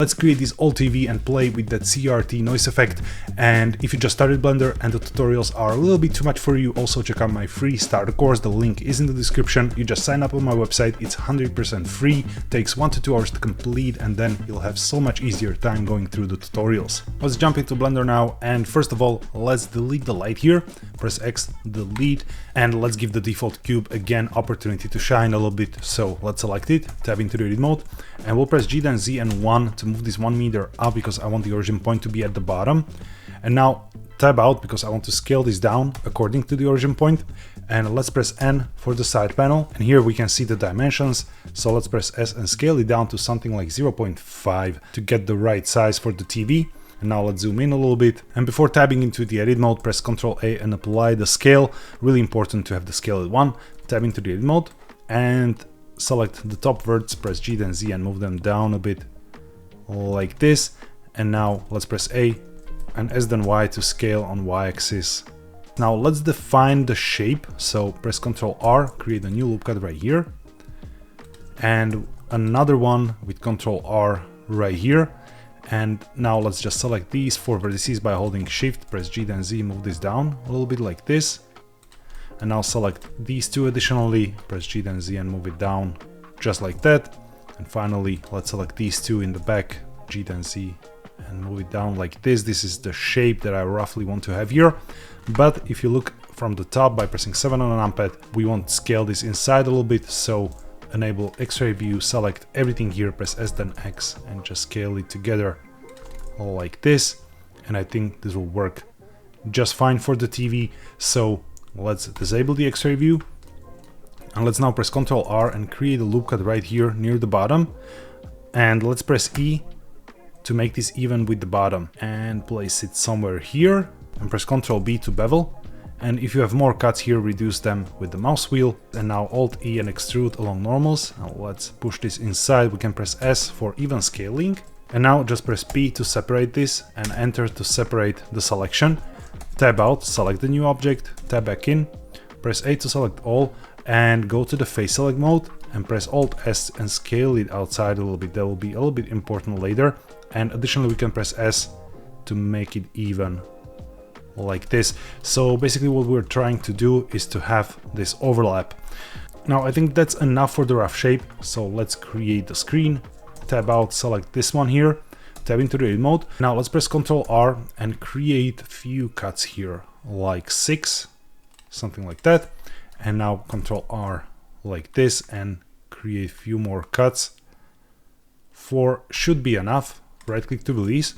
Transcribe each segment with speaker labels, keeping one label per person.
Speaker 1: Let's create this old TV and play with that CRT noise effect. And if you just started Blender and the tutorials are a little bit too much for you, also check out my free starter course. The link is in the description. You just sign up on my website. It's 100% free, takes 1 to 2 hours to complete, and then you'll have so much easier time going through the tutorials. Let's jump into Blender now, and first of all, let's delete the light here. Press X, delete, and let's give the default cube again opportunity to shine a little bit. So let's select it, tab into the edit mode, and we'll press G, then Z and 1 to move this 1 meter up because I want the origin point to be at the bottom. And now tab out because I want to scale this down according to the origin point. And let's press N for the side panel, and here we can see the dimensions. So let's press S and scale it down to something like 0.5 to get the right size for the TV. And now let's zoom in a little bit, and before tabbing into the edit mode, press Ctrl A and apply the scale. Really important to have the scale at 1. Tab into the edit mode and select the top verts, press G then Z and move them down a bit like this. And now let's press A and S then Y to scale on Y-axis. Now let's define the shape. So press Ctrl R, create a new loop cut right here, and another one with Ctrl R right here. And now let's just select these 4 vertices by holding Shift, press G then Z, move this down a little bit like this. And now select these 2 additionally, press G then Z and move it down just like that. And finally, let's select these 2 in the back, G then Z, and move it down like this. This is the shape that I roughly want to have here. But if you look from the top by pressing 7 on a numpad, we want to scale this inside a little bit. So enable X-ray view, select everything here, press S then X, and just scale it together like this. And I think this will work just fine for the TV. So let's disable the X-ray view, and let's now press Ctrl R and create a loop cut right here near the bottom. And let's press E to make this even with the bottom and place it somewhere here, and press Ctrl B to bevel. And if you have more cuts here, reduce them with the mouse wheel. And now Alt E and extrude along normals. Now let's push this inside. We can press S for even scaling. And now just press P to separate this and Enter to separate the selection. Tab out, select the new object, tab back in, press A to select all, and go to the face select mode and press Alt S and scale it outside a little bit. That will be a little bit important later. And additionally, we can press S to make it even like this. So basically what we're trying to do is to have this overlap. Now I think that's enough for the rough shape. So let's create the screen, tab out, select this one here, tab into the edit mode. Now let's press Ctrl R and create a few cuts here, like 6, something like that. And now Ctrl R like this and create a few more cuts. 4 should be enough. Right click to release.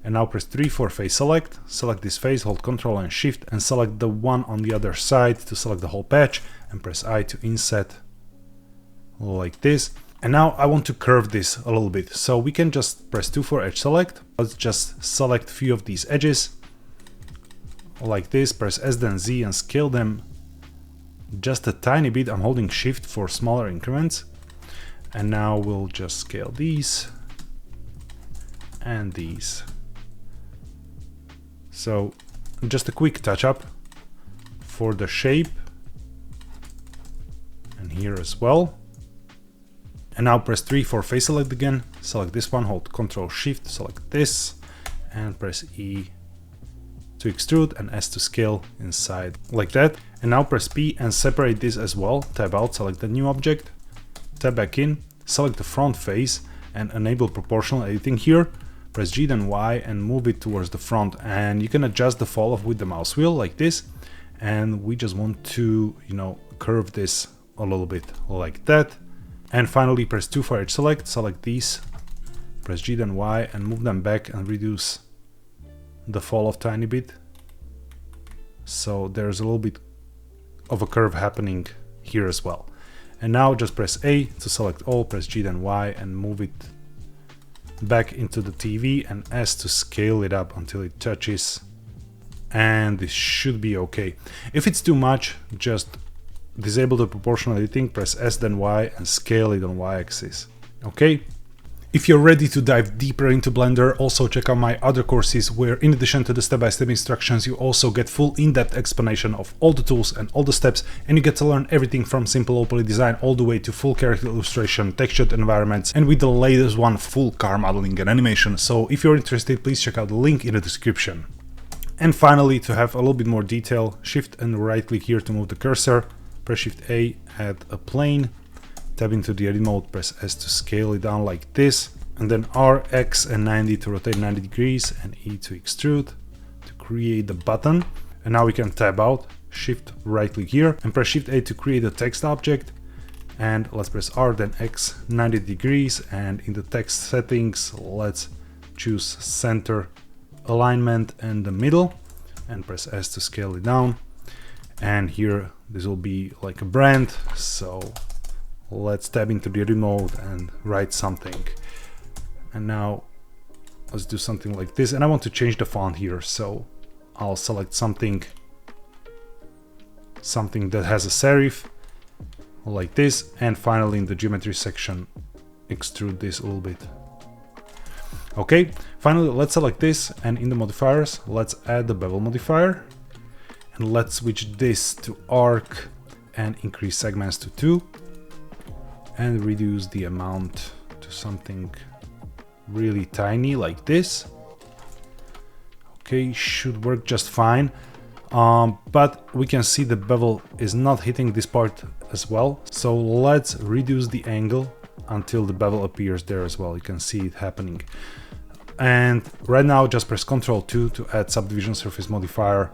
Speaker 1: And now press 3 for face select. Select this face, hold Ctrl and Shift, and select the one on the other side to select the whole patch, and press I to inset like this. And now I want to curve this a little bit. So we can just press 2 for edge select. Let's just select a few of these edges like this. Press S then Z and scale them just a tiny bit. I'm holding Shift for smaller increments. And now we'll just scale these and these. So just a quick touch up for the shape, and here as well. And now press 3 for face select again. Select this one, hold Ctrl Shift, select this, and press E to extrude and S to scale inside like that. And now press P and separate this as well. Tab out, select the new object, tab back in, select the front face and enable proportional editing here. Press G then Y and move it towards the front, and you can adjust the fall off with the mouse wheel like this. And we just want to, curve this a little bit like that. And finally press 2 for edge select, select these, press G then Y and move them back and reduce the fall off tiny bit. So there's a little bit of a curve happening here as well. And now just press A to select all, press G then Y and move it back into the TV, and S to scale it up until it touches, and this should be okay. If it's too much, just disable the proportional editing, press S then Y and scale it on Y-axis. Okay, If you're ready to dive deeper into Blender, also check out my other courses where in addition to the step-by-step instructions, you also get full in-depth explanation of all the tools and all the steps, and you get to learn everything from simple open design all the way to full character illustration, textured environments, and with the latest one, full car modeling and animation. So if you're interested, please check out the link in the description. And finally, to have a little bit more detail, Shift and right click here to move the cursor, press Shift A, add a plane, tab into the edit mode, press S to scale it down like this, and then R, X and 90 to rotate 90 degrees, and E to extrude to create the button. And now we can tab out, Shift right click here, and press Shift A to create a text object, and let's press R, then X 90 degrees, and in the text settings, let's choose center alignment and the middle, and press S to scale it down. And here this will be like a brand, so let's tab into the edit mode and write something. And now let's do something like this, and I want to change the font here, so I'll select something that has a serif like this, and finally in the geometry section extrude this a little bit. Okay, finally let's select this, and in the modifiers let's add the bevel modifier, and let's switch this to arc and increase segments to 2 and reduce the amount to something really tiny like this. Okay, should work just fine, but we can see the bevel is not hitting this part as well, so let's reduce the angle until the bevel appears there as well. You can see it happening. And right now just press Ctrl 2 to add subdivision surface modifier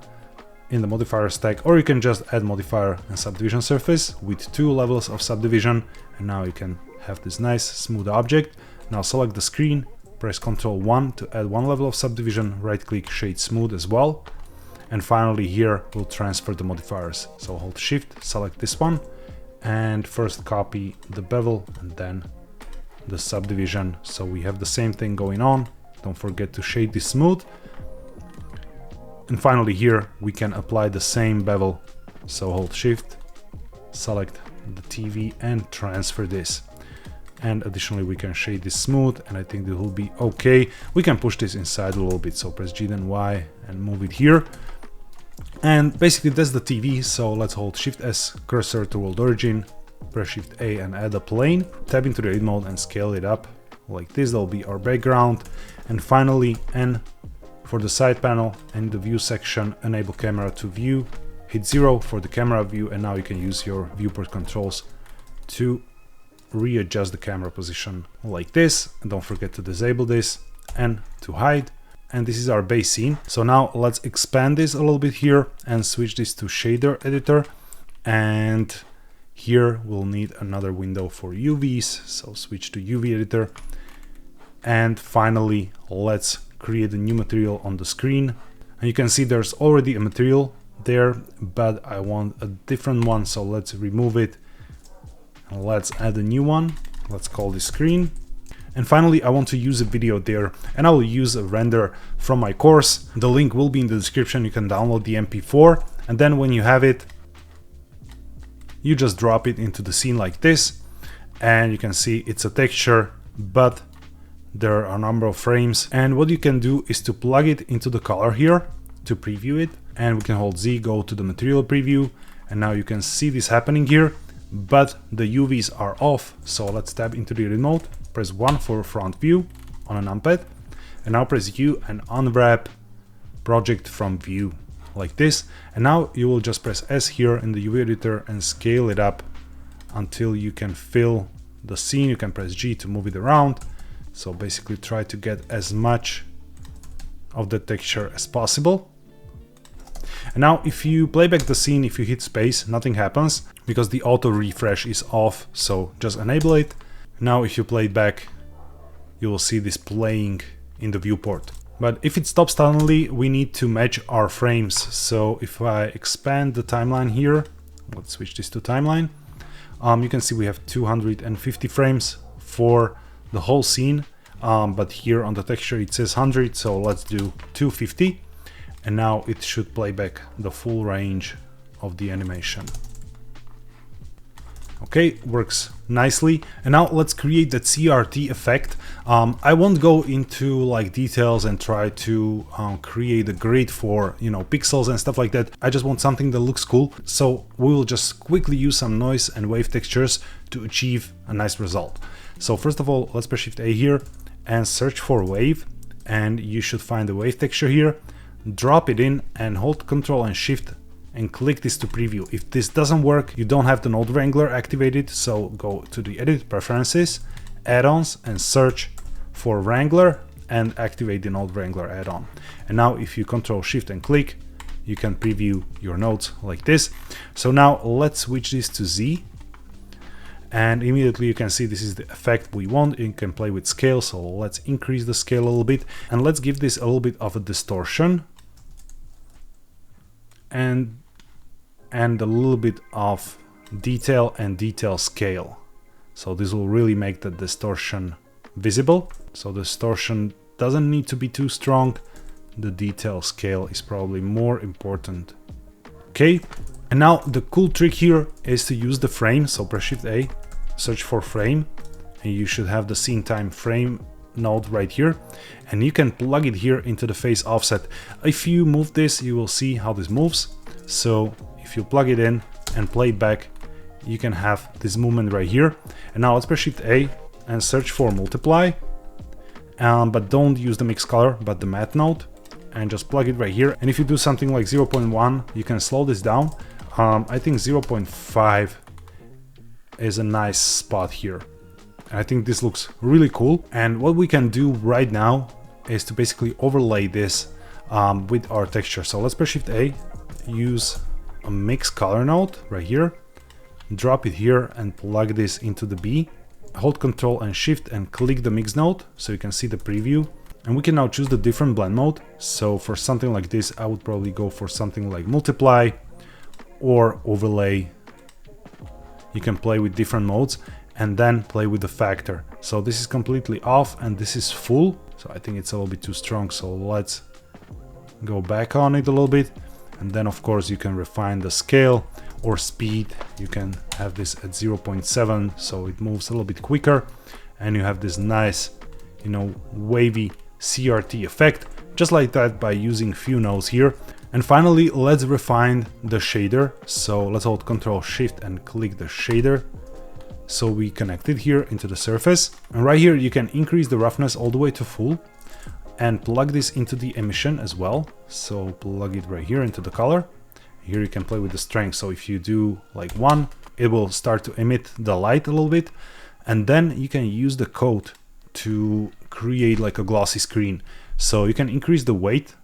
Speaker 1: in the modifier stack, or you can just add modifier and subdivision surface with 2 levels of subdivision, and now you can have this nice smooth object. Now select the screen, press Ctrl 1 to add 1 level of subdivision, right click shade smooth as well, and finally here we'll transfer the modifiers. So hold Shift, select this one, and first copy the bevel and then the subdivision, so we have the same thing going on. Don't forget to shade this smooth. And finally here we can apply the same bevel, so hold Shift, select the TV and transfer this. And additionally we can shade this smooth, and I think it will be okay. We can push this inside a little bit, so press G then Y and move it here. And basically that's the TV, so let's hold Shift S, cursor to world origin, press Shift A and add a plane, tab into the edit mode and scale it up like this. That'll be our background. And finally N for the side panel, and the view section enable camera to view, hit 0 for the camera view, and now you can use your viewport controls to readjust the camera position like this. And don't forget to disable this and to hide. And this is our base scene. So now let's expand this a little bit here and switch this to shader editor, and here we'll need another window for UVs, so switch to UV editor. And finally let's create a new material on the screen, and you can see there's already a material there, but I want a different one, so let's remove it and let's add a new one. Let's call this screen. And finally I want to use a video there, and I will use a render from my course. The link will be in the description. You can download the MP4, and then when you have it, you just drop it into the scene like this, and you can see it's a texture, but there are a number of frames. And what you can do is to plug it into the color here to preview it, and we can hold Z, go to the material preview, and now you can see this happening here, but the UVs are off. So let's tab into the edit mode, press 1 for front view on a numpad, and now press U and unwrap project from view like this. And now you will just press S here in the UV editor and scale it up until you can fill the scene. You can press G to move it around. So basically try to get as much of the texture as possible. And now if you play back the scene, if you hit space, nothing happens because the auto refresh is off, so just enable it. Now if you play it back, you will see this playing in the viewport. But if it stops suddenly, we need to match our frames. So if I expand the timeline here, let's switch this to timeline, you can see we have 250 frames for the whole scene, but here on the texture it says 100, so let's do 250, and now it should play back the full range of the animation. Okay, works nicely. And now let's create that CRT effect. I won't go into like details and try to create a grid for, you know, pixels and stuff like that. I just want something that looks cool. So we will just quickly use some noise and wave textures to achieve a nice result. So first of all, let's press Shift A here and search for wave, and you should find the wave texture here. Drop it in and hold Ctrl and Shift and click this to preview. If this doesn't work, you don't have the Node Wrangler activated, so go to the Edit Preferences, Add-ons, and search for Wrangler and activate the Node Wrangler add-on. And now if you Ctrl Shift and click, you can preview your nodes like this. So now let's switch this to Z, and immediately you can see this is the effect we want. You can play with scale, so let's increase the scale a little bit, and let's give this a little bit of a distortion and a little bit of detail and detail scale. So this will really make the distortion visible. So the distortion doesn't need to be too strong. The detail scale is probably more important. Okay, and now the cool trick here is to use the frame. So press Shift A, search for frame, and you should have the scene time frame node right here, and you can plug it here into the phase offset. If you move this, you will see how this moves. So if you plug it in and play it back, you can have this movement right here. And now let's press Shift A and search for multiply, but don't use the mix color but the matte node, and just plug it right here. And if you do something like 0.1, you can slow this down. I think 0.5 is a nice spot here. I think this looks really cool. And what we can do right now is to basically overlay this with our texture. So let's press Shift A, use a mix color node right here, drop it here and plug this into the B. Hold Ctrl and Shift and click the mix node so you can see the preview. And we can now choose the different blend mode. So for something like this, I would probably go for something like multiply or overlay. You can play with different modes and then play with the factor. So this is completely off and this is full. So I think it's a little bit too strong. So let's go back on it a little bit. And then of course you can refine the scale or speed. You can have this at 0.7 so it moves a little bit quicker, and you have this nice, you know, wavy CRT effect, just like that, by using few nodes here. And finally, let's refine the shader. So let's hold Ctrl Shift and click the shader. So we connect it here into the surface. And right here, you can increase the roughness all the way to full and plug this into the emission as well. So plug it right here into the color. Here you can play with the strength. So if you do like 1, it will start to emit the light a little bit. And then you can use the coat to create like a glossy screen. So you can increase the weight.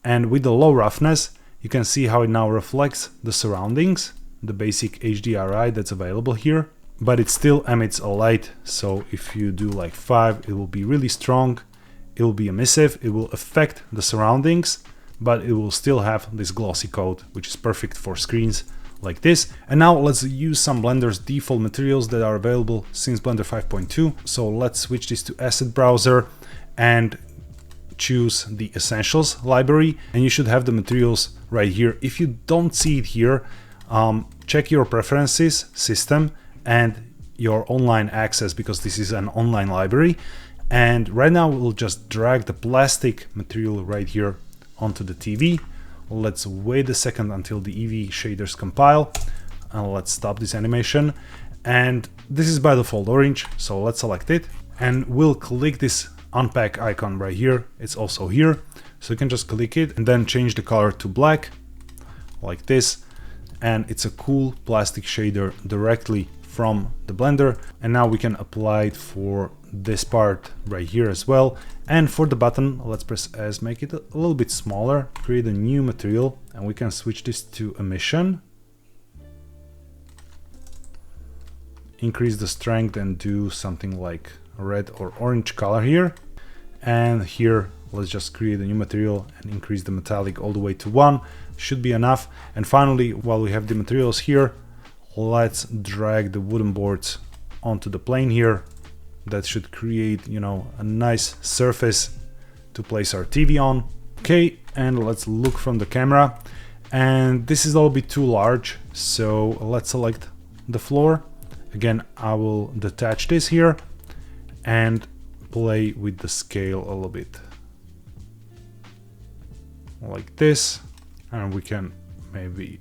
Speaker 1: And with the low roughness, you can see how it now reflects the surroundings, the basic HDRI that's available here, but it still emits a light. So if you do like 5, it will be really strong, it will be emissive, it will affect the surroundings, but it will still have this glossy coat, which is perfect for screens like this. And now let's use some Blender's default materials that are available since Blender 5.2. So let's switch this to Asset Browser and choose the Essentials library, and you should have the materials right here. If you don't see it here, check your Preferences, System, and your online access, because this is an online library. And right now we'll just drag the plastic material right here onto the TV. Let's wait a second until the EV shaders compile, and let's stop this animation. And this is by default orange, so let's select it, and we'll click this unpack icon right here. It's also here, so you can just click it and then change the color to black like this, and it's a cool plastic shader directly from the Blender. And now we can apply it for this part right here as well. And for the button, let's press S, make it a little bit smaller, create a new material, and we can switch this to emission, increase the strength and do something like red or orange color here. And here let's just create a new material and increase the metallic all the way to 1, should be enough. And finally, while we have the materials here, let's drag the wooden boards onto the plane here. That should create, you know, a nice surface to place our TV on. Okay, and let's look from the camera. And this is a little bit too large So let's select the floor. Again, I will detach this here and play with the scale a little bit. Like this. And we can maybe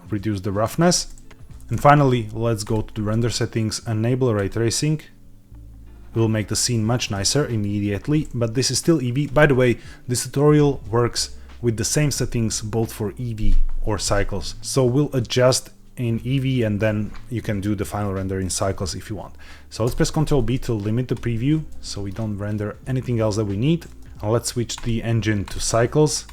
Speaker 1: reduce the roughness. And finally, let's go to the render settings, enable ray tracing. We'll make the scene much nicer immediately, but this is still Eevee. By the way, this tutorial works with the same settings both for Eevee or Cycles. So we'll adjust in Eevee and then you can do the final render in Cycles if you want. So let's press Ctrl B to limit the preview so we don't render anything else that we need. And let's switch the engine to Cycles.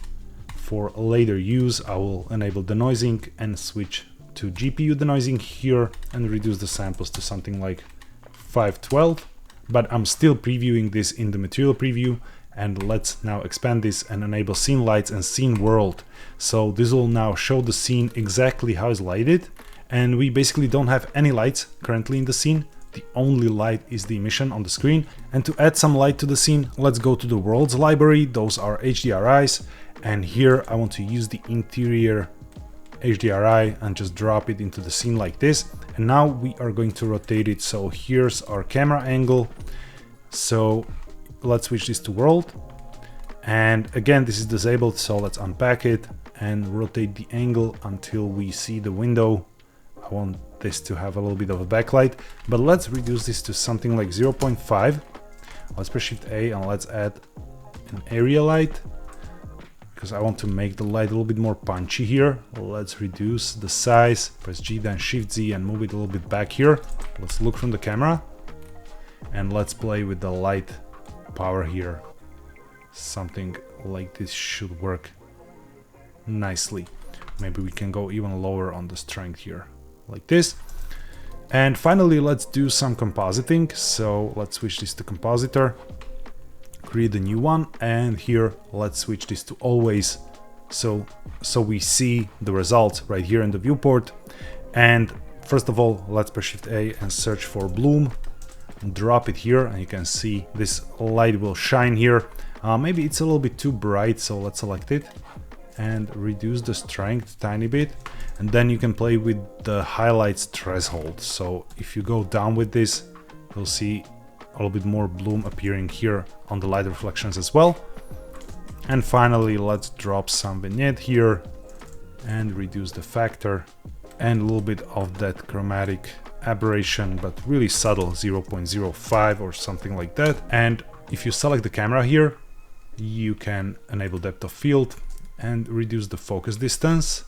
Speaker 1: For later use, I will enable denoising and switch to GPU denoising here and reduce the samples to something like 512. But I'm still previewing this in the material preview, and let's now expand this and enable scene lights and scene world. So this will now show the scene exactly how it's lighted, and we basically don't have any lights currently in the scene. The only light is the emission on the screen. And to add some light to the scene, let's go to the worlds library. Those are HDRIs, and here I want to use the interior HDRI and just drop it into the scene like this. And now we are going to rotate it. So here's our camera angle. So let's switch this to world. And again, this is disabled, so let's unpack it and rotate the angle until we see the window. I want this to have a little bit of a backlight, but let's reduce this to something like 0.5. Let's press Shift A and let's add an area light, because I want to make the light a little bit more punchy here. Let's reduce the size, press G then Shift Z and move it a little bit back here. Let's look from the camera and let's play with the light power here. Something like this should work nicely. Maybe we can go even lower on the strength here, like this. And finally, let's do some compositing. So let's switch this to compositor, create a new one, and here let's switch this to always, so we see the results right here in the viewport. And first of all, let's press Shift A and search for bloom, drop it here, and you can see this light will shine here. Maybe it's a little bit too bright, so let's select it and reduce the strength a tiny bit, and then you can play with the highlights threshold. So if you go down with this, you'll see a little bit more bloom appearing here on the light reflections as well. And finally, let's drop some vignette here and reduce the factor and a little bit of that chromatic aberration, but really subtle, 0.05 or something like that. And if you select the camera here, you can enable depth of field and reduce the focus distance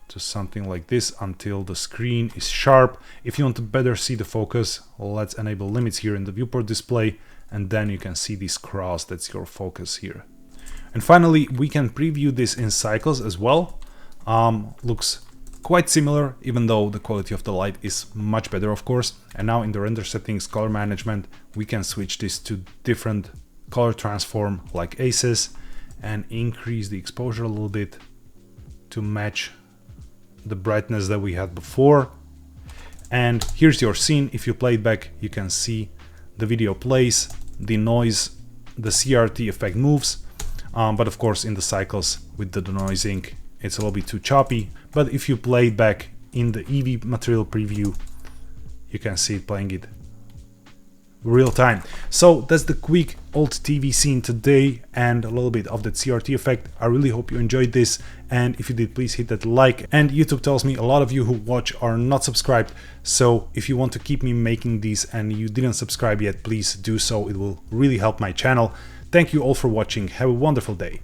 Speaker 1: to something like this until the screen is sharp. If you want to better see the focus, let's enable limits here in the viewport display, and then you can see this cross, that's your focus here. And finally, we can preview this in Cycles as well. Looks quite similar, even though the quality of the light is much better, of course. And now in the render settings, color management, we can switch this to different color transform like ACES and increase the exposure a little bit to match the brightness that we had before. And here's your scene. If you play it back, you can see the video plays, the noise, the CRT effect moves, but of course in the Cycles with the denoising it's a little bit too choppy. But if you play it back in the Eevee material preview, you can see it playing it real time. So that's the quick old TV scene today and a little bit of that CRT effect. I really hope you enjoyed this, and if you did, please hit that like. And YouTube tells me a lot of you who watch are not subscribed, so if you want to keep me making these and you didn't subscribe yet, please do so. It will really help my channel. Thank you all for watching. Have a wonderful day.